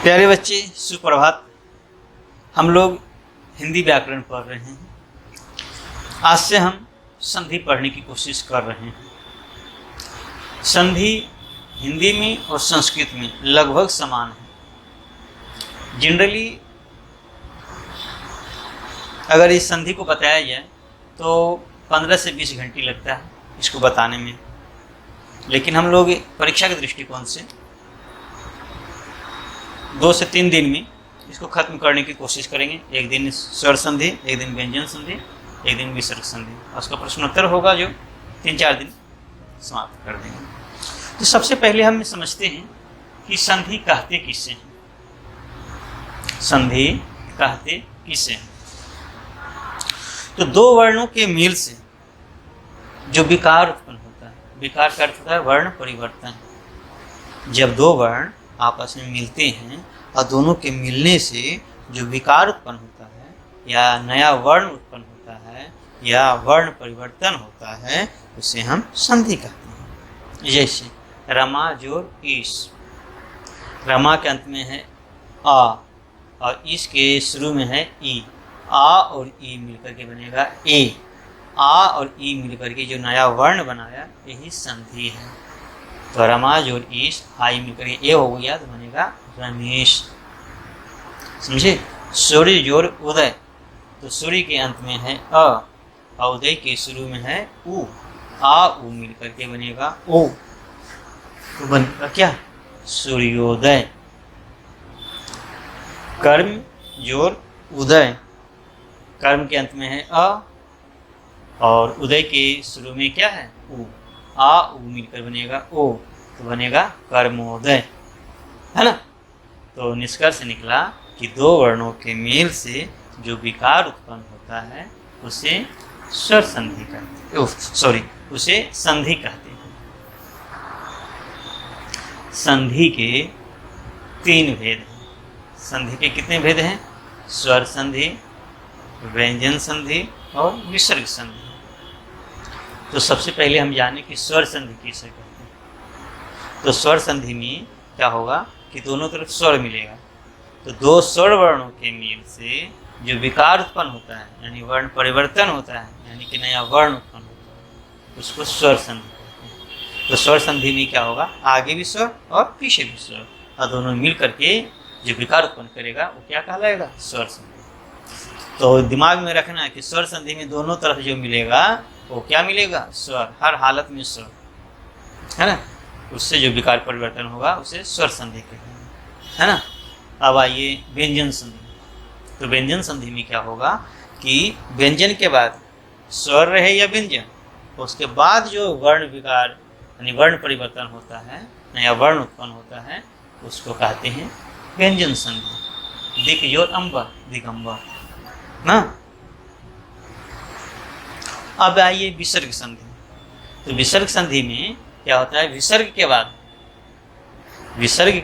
प्यारे बच्चे, सुप्रभात। हम लोग हिंदी व्याकरण पढ़ रहे हैं। आज से हम संधि पढ़ने की कोशिश कर रहे हैं। संधि हिंदी में और संस्कृत में लगभग समान है। जनरली अगर इस संधि को बताया जाए तो 15 से 20 घंटे लगता है इसको बताने में, लेकिन हम लोग परीक्षा के दृष्टिकोण से 2 से 3 दिन में इसको खत्म करने की कोशिश करेंगे। एक दिन स्वर संधि, एक दिन व्यंजन संधि, एक दिन विसर्ग संधि, और उसका प्रश्नोत्तर होगा जो 3-4 दिन समाप्त कर देंगे। तो सबसे पहले हम समझते हैं कि संधि कहते किसे हैं। संधि कहते किसे हैं? तो 2 वर्णों के मेल से जो विकार उत्पन्न होता है, विकार का अर्थ होता है वर्ण परिवर्तन। जब 2 वर्ण आपस में मिलते हैं और दोनों के मिलने से जो विकार उत्पन्न होता है या नया वर्ण उत्पन्न होता है या वर्ण परिवर्तन होता है, उसे हम संधि कहते हैं। जैसे रमा जोर ईश, रमा के अंत में है आ और ईश के शुरू में है ई। आ और ई मिलकर के बनेगा ए। आ और ई मिलकर के जो नया वर्ण बनाया, यही संधि है। तो रमा जोर ईश, आई मिलकर के ए हो गया तो बनेगा रमेश। समझे? सूर्य जोर उदय, तो सूर्य के अंत में है अ और उदय के शुरू में है उ। आ उ मिलकर के बनेगा ओ, तो बनेगा क्या? सूर्योदय। कर्म जोर उदय, कर्म के अंत में है अ और उदय के शुरू में क्या है? उ। आ उ मिलकर बनेगा ओ, तो बनेगा कर्मोदय, है ना? तो निष्कर्ष निकला कि 2 वर्णों के मेल से जो विकार उत्पन्न होता है उसे स्वर संधि कहते हैं। उसे संधि कहते हैं। संधि के 3 भेद हैं। संधि के कितने भेद हैं? स्वर संधि, व्यंजन संधि और विसर्ग संधि। तो सबसे पहले हम जाने कि स्वर संधि किसे कहते हैं। तो स्वर संधि में क्या होगा कि दोनों तरफ स्वर मिलेगा। तो 2 स्वर वर्णों के मेल से जो विकार उत्पन्न होता है यानी वर्ण परिवर्तन होता है, यानी कि नया वर्ण उत्पन्न होता है, उसको स्वर संधि कहते हैं। तो स्वर संधि में क्या होगा? आगे भी स्वर और पीछे भी स्वर, और दोनों मिल करके जो विकार उत्पन्न करेगा वो क्या कहलाएगा? स्वर संधि। तो दिमाग में रखना है कि स्वर संधि में दोनों तरफ जो मिलेगा वो क्या मिलेगा? स्वर, हर हालत में स्वर, है ना? उससे जो विकार परिवर्तन होगा उसे स्वर संधि कहेंगे, है ना? अब आइए व्यंजन संधि। तो व्यंजन संधि में क्या होगा कि व्यंजन के बाद स्वर रहे या व्यंजन, उसके बाद जो वर्ण विकार यानी वर्ण परिवर्तन होता है, नया वर्ण उत्पन्न होता है, उसको कहते हैं व्यंजन संधि। दिक जोर अम्बर, दिगंबर ना। अब आइए विसर्ग संधि। तो विसर्ग संधि में क्या होता है? विसर्ग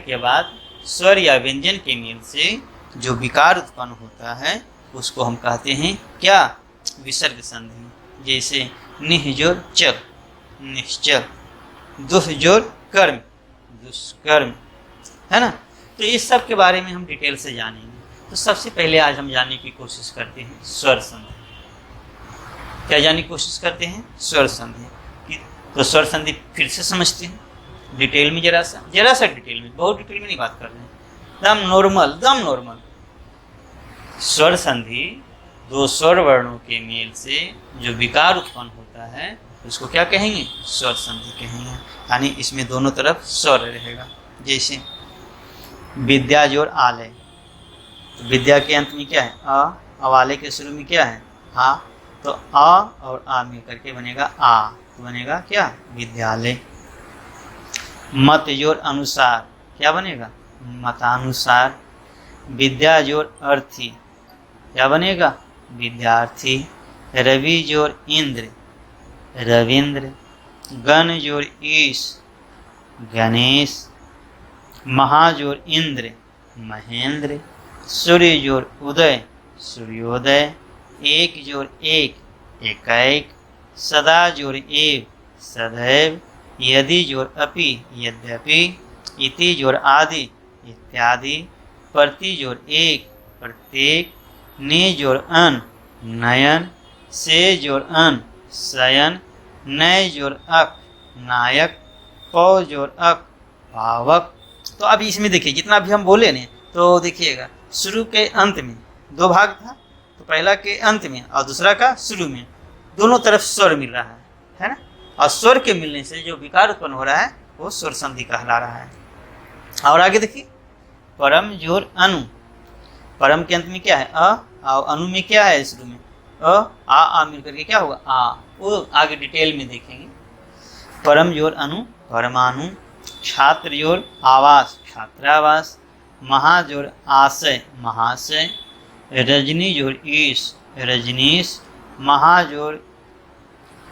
के बाद स्वर या व्यंजन के मेल से जो विकार उत्पन्न होता है उसको हम कहते हैं क्या? विसर्ग संधि। जैसे निह जोर चल, निश्चल, दुह जोर कर्म, दुष्कर्म, है ना? तो इस सब के बारे में हम डिटेल से जानेंगे। तो सबसे पहले आज हम जानने की कोशिश करते हैं स्वर संधि। क्या जानने की कोशिश करते हैं? स्वर संधि। तो स्वर संधि फिर से समझते हैं डिटेल में, जरा सा डिटेल में, बहुत डिटेल में नहीं बात कर रहे हैं, दम नॉर्मल। स्वर संधि 2 स्वर वर्णों के मेल से जो विकार उत्पन्न होता है उसको क्या कहेंगे? स्वर संधि कहेंगे। यानी इसमें दोनों तरफ स्वर रहेगा। जैसे विद्या जोर आलय, तो विद्या के अंत में क्या है? अ, और आलय के शुरू में क्या है? आ। तो आ और आ मिलकर के बनेगा आ, तो बनेगा क्या? विद्यालय। मत जोर अनुसार, क्या बनेगा? मतानुसार। विद्या जोर अर्थी, क्या बनेगा? विद्यार्थी। रवि जोर इंद्र, रविंद्र। गण जोर ईश, गणेश। महाजोर इंद्र, महेंद्र। सूर्य जोर उदय, सूर्योदय। एक जोर एक, एकैक। सदा जोर एव, सदैव। यदि जोर अपि, यद्यपि। इति जोर आदि, इत्यादि। प्रति जोड़ एक, प्रत्येक, ने जोड़ अन, नयन, से जोड़ अन, शयन, नय जोड़ अक, नायक, पौ जोड़ अक, पावक। तो अब इसमें देखिए जितना भी हम बोले ने, तो देखिएगा शुरू के अंत में दो भाग था, तो पहला के अंत में और दूसरा का शुरू में, दोनों तरफ स्वर मिल रहा है ना। और स्वर के मिलने से जो विकार उत्पन्न हो रहा है वो स्वर संधि कहला रहा है। और आगे देखिए परम जोड़ अनु, परम के अंत में क्या है अ, और अनु में क्या है शुरू में आ मिलकर के क्या होगा आ, वो आगे डिटेल में देखेंगे। परम जोड़ अनु, परमाणु, छात्र जोड़ आवास, छात्रावास, महाजोड़ आशय, महाशय, रजनी जोड़ ईश, रजनीश, महाजोड़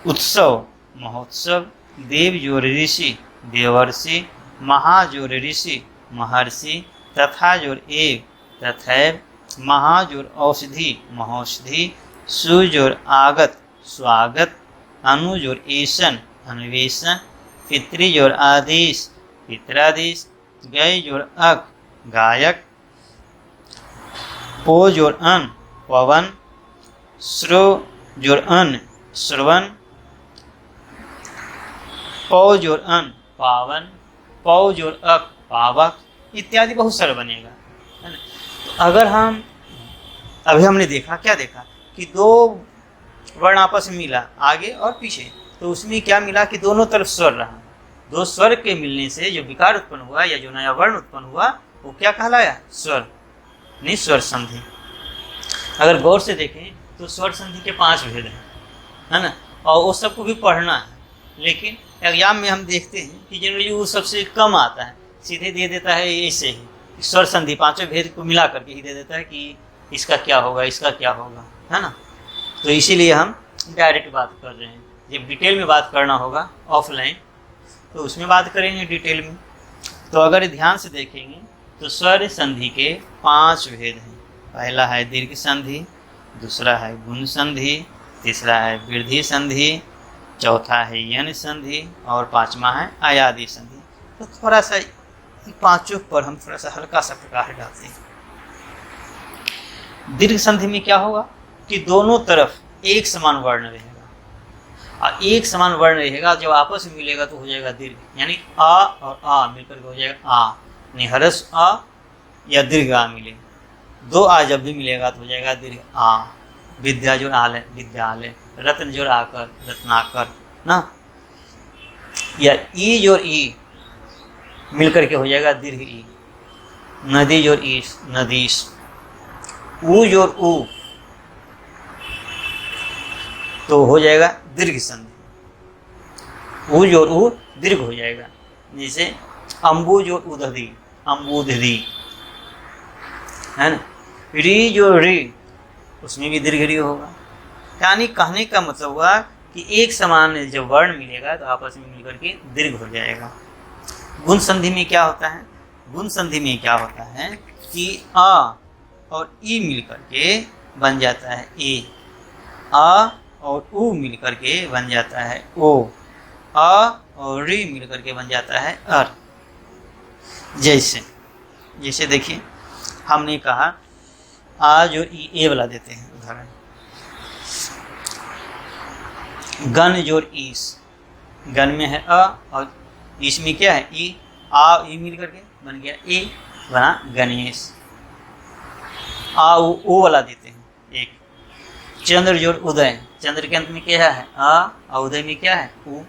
उत्सव, महोत्सव, देव जोड़ ऋषि, देवर्षि, महाजोड़ ऋषि, महर्षि, तथा जोड़ एव, तथैव, महाजोड़ औषधि, महौषधि, सुजोड़ आगत, स्वागत, अनुजोड़ ईशन, अन्वेषण, पितृजोड़ आदेश, पित्रादेश, गय जोड़ अक, गायक, पो जोड़ अन, पवन, श्रो जोड़ अन, श्रवण, पौ जोड़ अन, पावन, पौ जोड़ अक, पावक इत्यादि बहुत सारा बनेगा, है ना। तो अगर हम अभी हमने देखा क्या देखा कि दो वर्ण आपस में मिला आगे और पीछे, तो उसमें क्या मिला कि दोनों तरफ स्वर रहा। दो स्वर के मिलने से जो विकार उत्पन्न हुआ या जो नया वर्ण उत्पन्न हुआ वो क्या कहलाया स्वर, नहीं स्वर संधि। अगर गौर से देखें तो स्वर संधि के 5 भेद हैं, है ना, और वो सबको भी पढ़ना है। लेकिन एग्जाम में हम देखते हैं कि जनरली वो सबसे कम आता है, सीधे दे देता है ऐसे ही स्वर संधि 5 भेद को मिला करके ही दे देता है कि इसका क्या होगा, इसका क्या होगा, है ना। तो इसीलिए हम डायरेक्ट बात कर रहे हैं। जब डिटेल में बात करना होगा ऑफलाइन तो उसमें बात करेंगे डिटेल में। तो अगर ध्यान से देखेंगे तो स्वर संधि के 5 भेद हैं। पहला है दीर्घ संधि, दूसरा है गुण संधि, तीसरा है वृद्धि संधि, चौथा है यन संधि और 5वां है आयादी संधि। तो थोड़ा सा पांचों पर हम थोड़ा सा हल्का सा प्रकाश डालते हैं। दीर्घ संधि में क्या होगा कि दोनों तरफ एक समान वर्ण रहेगा, और एक समान वर्ण रहेगा जब आपस में मिलेगा तो हो जाएगा दीर्घ, यानी आ और आ मिलकर के हो जाएगा आ, यानी हरस आ या दीर्घ आ मिले, दो आ जब भी मिलेगा तो हो जाएगा दीर्घ आ। विद्या जोड़ आलय, विद्यालय, रत्न जोड़ आकर, रत्नाकर ना, या ई जोड़ ई मिलकर के हो जाएगा दीर्घ ई। नदी जोड़ ईश, नदीश, ऊ जोड़ ऊ तो हो जाएगा दीर्घ संधि, ऊ जोड़ ऊ दीर्घ हो जाएगा। जैसे अम्बु जोड़ उदधि, अम्बुधि, है ना। री जोड़ री उसमें भी दीर्घ री होगा। यानी कहने का मतलब हुआ कि एक समान जब वर्ण मिलेगा तो आपस में मिलकर के दीर्घ हो जाएगा। गुण संधि में क्या होता है, गुण संधि में क्या होता है कि आ और ई मिलकर के बन जाता है ए, आ और ऊ मिलकर के बन जाता है ओ, आ और री मिलकर के बन जाता है अर। जैसे जैसे देखिए हमने कहा आ जो ई ए वाला देते हैं उदाहरण, गण जोड़ ईस, गण में है अ और ईस में क्या है ई, आ ई मिल करके बन गया ए, बना गणेश। आ ओ वाला देते हैं एक। चंद्र जोड़ उदय, चंद्र के अंत में क्या है आ और उदय में क्या है ऊ,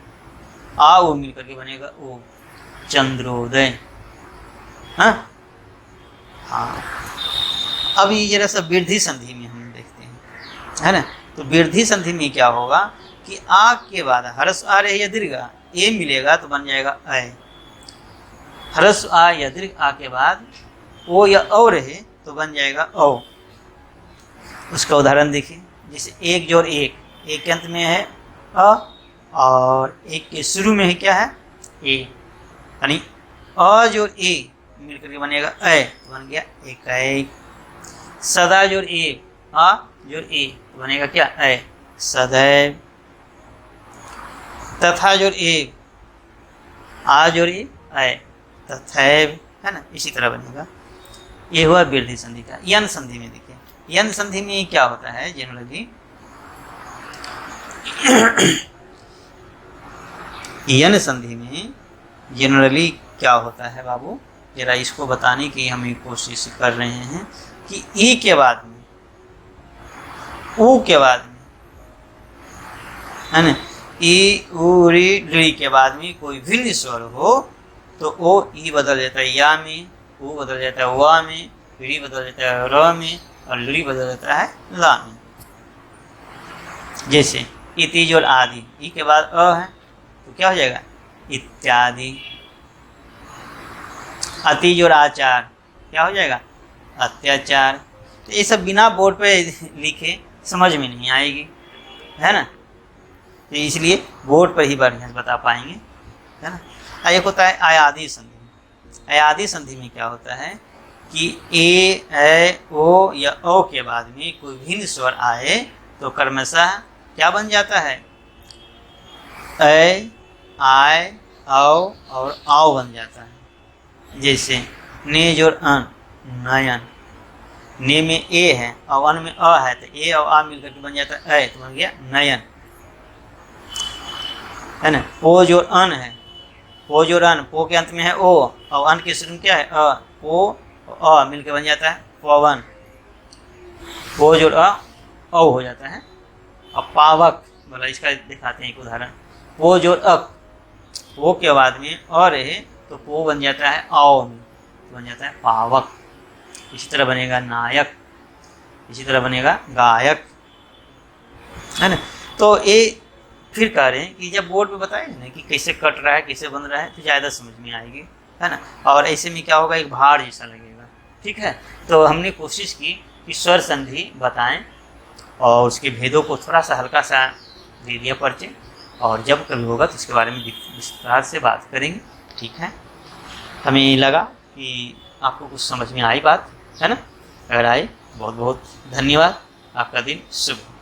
आ ऊ मिल करके बनेगा ओ, चंद्रोदय। हाँ, अब ये जरा सा वृद्धि संधि में हम देखते हैं, है ना। तो वृद्धि संधि में क्या होगा कि आ के बाद हरस आ रहे या दीर्घ ए मिलेगा तो बन जाएगा अय। हरस आ या दीर्घ आ के बाद ओ या औ रहे तो बन जाएगा औ। उसका उदाहरण देखिए, जैसे एक जोड़ एक, एक के अंत में है अ और एक के शुरू में है क्या है ए, यानी अ जोड़ ए मिलकर के बनेगा अय, बन गया एक। सदा जोड़ ए, आ जोड़ ए बनेगा क्या अय, सदैव। तथा जोड़ ए, आ जोड़ ए अय, तथैव, है ना। इसी तरह बनेगा। ये हुआ वृद्धि संधि का। यन संधि में देखिए, यन संधि में क्या होता है जनरली, यन संधि में जनरली क्या होता है बाबू, जरा इसको बताने की हम कोशिश कर रहे हैं कि ई के बाद में, ऊ के बाद में, है ना, ई ऊ री ली के बाद में कोई भिन्न स्वर हो तो ओ ई बदल जाता है या में, ऊ बदल जाता है वा में, री बदल जाता है र में, और ली बदल जाता है ला में। जैसे इति और आदि, ई के बाद अ है तो क्या हो जाएगा इत्यादि। अति और आचार क्या हो जाएगा अत्याचार। तो ये सब बिना बोर्ड पे लिखे समझ में नहीं आएगी, है ना, तो इसलिए बोर्ड पर ही बढ़िया से बता पाएंगे, है ना। एक होता है अयादि संधि। अयादि संधि में क्या होता है कि ए ओ या ओ के बाद में कोई भिन्न स्वर आए तो क्रमशः क्या बन जाता है ऐ आय औ और आओ बन जाता है। जैसे ने जोड़ अन नयन, ने में ए है और अन में अ है तो ए और आ मिलकर के बन जाता है ऐ, तो बन गया नयन, है ना। ओ जो अन है, ओ जो अन, पो के अंत में है ओ और अन के शुरू में क्या है अ, ओ अ मिलकर बन जाता है पवन। ओ जो अ औ हो जाता है। अब पावक बोला, इसका दिखाते हैं एक उदाहरण। वो जो अक, वो के बाद में और रहे तो वो बन जाता है आओ में, तो बन जाता है पावक। इसी तरह बनेगा नायक, इसी तरह बनेगा गायक, है ना। तो ये फिर कह रहे हैं कि जब बोर्ड पे बताए ना कि कैसे कट रहा है कैसे बन रहा है तो ज़्यादा समझ में आएगी, है ना। और ऐसे में क्या होगा एक भार जैसा लगेगा, ठीक है। तो हमने कोशिश की कि स्वर संधि बताएं और उसके भेदों को थोड़ा सा हल्का सा दे दिया परिचय, और जब कभी होगा तो इसके बारे में विस्तार से बात करेंगे, ठीक है। हमें लगा कि आपको कुछ समझ में आई बात, है ना। अगर आए बहुत बहुत धन्यवाद। आपका दिन शुभ हो।